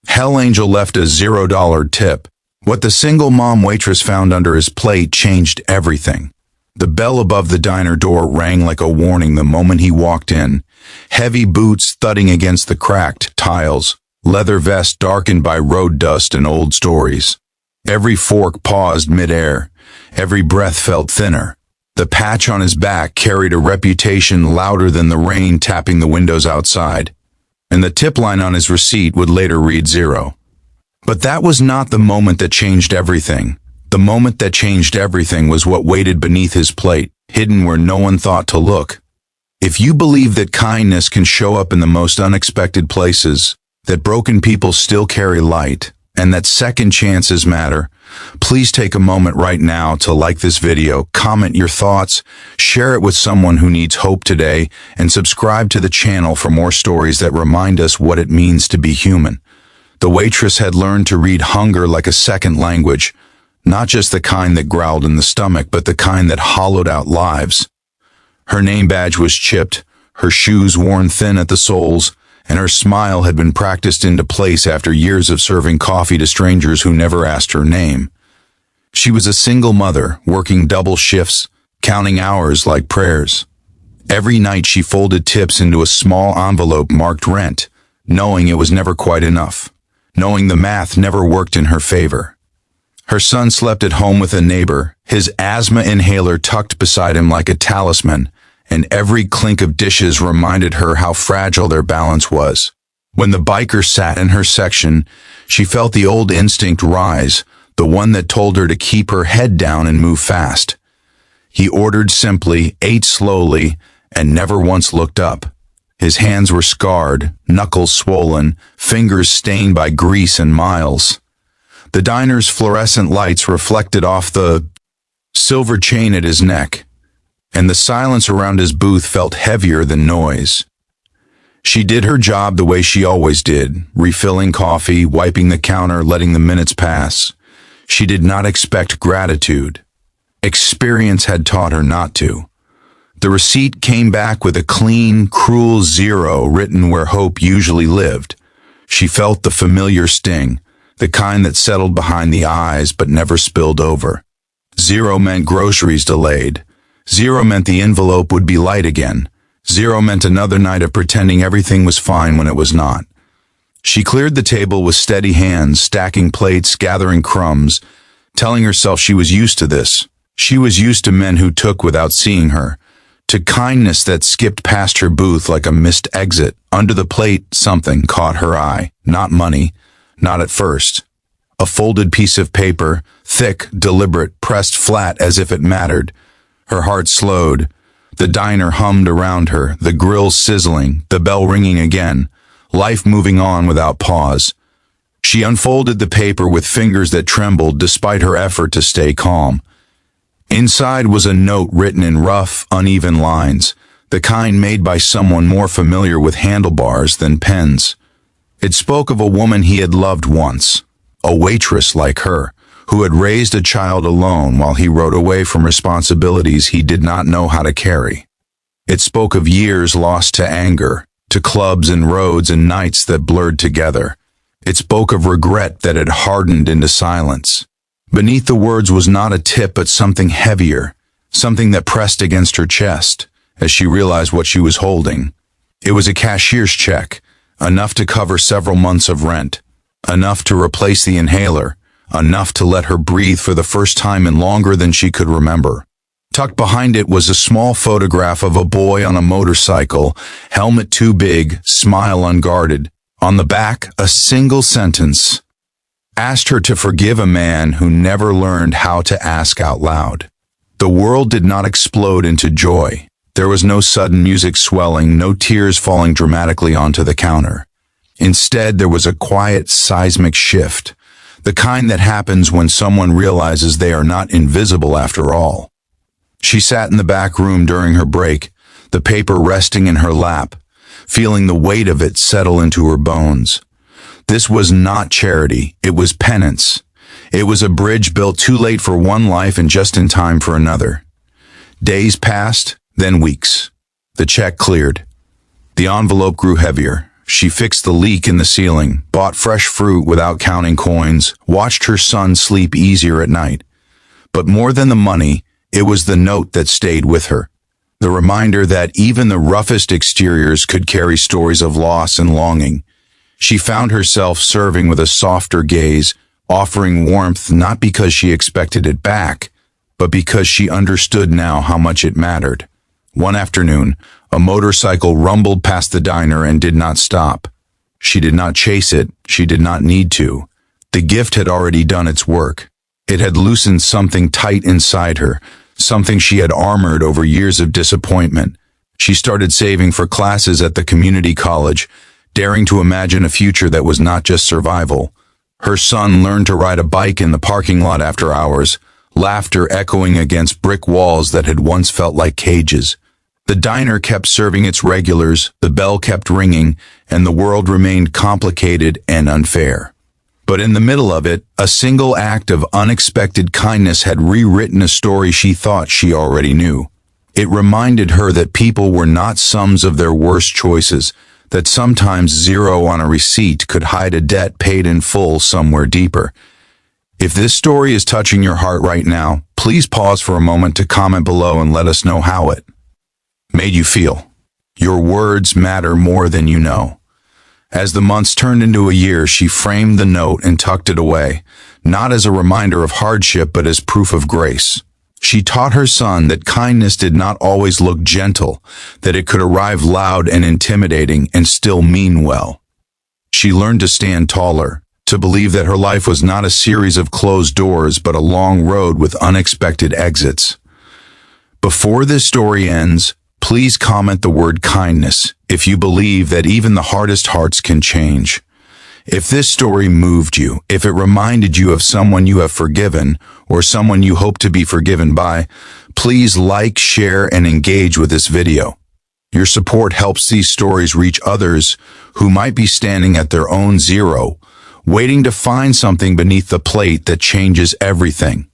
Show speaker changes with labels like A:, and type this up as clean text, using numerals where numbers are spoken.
A: Hell Angel left a $0 tip. What the single mom waitress found under his plate changed everything. The bell above the diner door rang like a warning the moment he walked in. Heavy boots thudding against the cracked tiles, leather vest darkened by road dust and old stories. Every fork paused midair. Every breath felt thinner. The patch on his back carried a reputation louder than the rain tapping the windows outside. And the tip line on his receipt would later read 0. But that was not the moment that changed everything. The moment that changed everything was what waited beneath his plate, hidden where no one thought to look. If you believe that kindness can show up in the most unexpected places, that broken people still carry light, and that second chances matter, please take a moment right now to like this video, comment your thoughts, share it with someone who needs hope today, and subscribe to the channel for more stories that remind us what it means to be human. The waitress had learned to read hunger like a second language, not just the kind that growled in the stomach, but the kind that hollowed out lives. Her name badge was chipped, her shoes worn thin at the soles, and her smile had been practiced into place after years of serving coffee to strangers who never asked her name. She was a single mother, working double shifts, counting hours like prayers. Every night she folded tips into a small envelope marked rent, knowing it was never quite enough, knowing the math never worked in her favor. Her son slept at home with a neighbor, his asthma inhaler tucked beside him like a talisman, and every clink of dishes reminded her how fragile their balance was. When the biker sat in her section, she felt the old instinct rise, the one that told her to keep her head down and move fast. He ordered simply, ate slowly, and never once looked up. His hands were scarred, knuckles swollen, fingers stained by grease and miles. The diner's fluorescent lights reflected off the silver chain at his neck, and the silence around his booth felt heavier than noise. She did her job the way she always did, refilling coffee, wiping the counter, letting the minutes pass. She did not expect gratitude. Experience had taught her not to. The receipt came back with a clean, cruel 0 written where hope usually lived. She felt the familiar sting, the kind that settled behind the eyes but never spilled over. 0 meant groceries delayed. 0 meant the envelope would be light again. 0 meant another night of pretending everything was fine when it was not. She cleared the table with steady hands, stacking plates, gathering crumbs, telling herself she was used to this. She was used to men who took without seeing her, to kindness that skipped past her booth like a missed exit. Under the plate, something caught her eye. Not money, not at first. A folded piece of paper, thick, deliberate, pressed flat as if it mattered. Her heart slowed. The diner hummed around her, the grill sizzling, the bell ringing again, life moving on without pause. She unfolded the paper with fingers that trembled despite her effort to stay calm. Inside was a note written in rough, uneven lines, the kind made by someone more familiar with handlebars than pens. It spoke of a woman he had loved once, a waitress like her, who had raised a child alone while he rode away from responsibilities he did not know how to carry. It spoke of years lost to anger, to clubs and roads and nights that blurred together. It spoke of regret that had hardened into silence. Beneath the words was not a tip but something heavier, something that pressed against her chest as she realized what she was holding. It was a cashier's check, enough to cover several months of rent, enough to replace the inhaler, enough to let her breathe for the first time in longer than she could remember. Tucked behind it was a small photograph of a boy on a motorcycle, helmet too big, smile unguarded. On the back, a single sentence asked her to forgive a man who never learned how to ask out loud. The world did not explode into joy. There was no sudden music swelling, no tears falling dramatically onto the counter. Instead, there was a quiet, seismic shift, the kind that happens when someone realizes they are not invisible after all. She sat in the back room during her break, the paper resting in her lap, feeling the weight of it settle into her bones. This was not charity, it was penance. It was a bridge built too late for one life and just in time for another. Days passed, then weeks. The check cleared. The envelope grew heavier, She fixed the leak in the ceiling, bought fresh fruit without counting coins, watched her son sleep easier at night. But more than the money, it was the note that stayed with her. The reminder that even the roughest exteriors could carry stories of loss and longing. She found herself serving with a softer gaze, offering warmth not because she expected it back, but because she understood now how much it mattered. One afternoon, a motorcycle rumbled past the diner and did not stop. She did not chase it, she did not need to. The gift had already done its work. It had loosened something tight inside her, something she had armored over years of disappointment. She started saving for classes at the community college, daring to imagine a future that was not just survival. Her son learned to ride a bike in the parking lot after hours, laughter echoing against brick walls that had once felt like cages. The diner kept serving its regulars, the bell kept ringing, and the world remained complicated and unfair. But in the middle of it, a single act of unexpected kindness had rewritten a story she thought she already knew. It reminded her that people were not sums of their worst choices, that sometimes zero on a receipt could hide a debt paid in full somewhere deeper. If this story is touching your heart right now, please pause for a moment to comment below and let us know how it made you feel. Your words matter more than you know. As the months turned into a year, she framed the note and tucked it away, not as a reminder of hardship, but as proof of grace. She taught her son that kindness did not always look gentle, that it could arrive loud and intimidating and still mean well. She learned to stand taller, to believe that her life was not a series of closed doors, but a long road with unexpected exits. Before this story ends, please comment the word kindness if you believe that even the hardest hearts can change. If this story moved you, if it reminded you of someone you have forgiven or someone you hope to be forgiven by, please like, share, and engage with this video. Your support helps these stories reach others who might be standing at their own zero, waiting to find something beneath the plate that changes everything.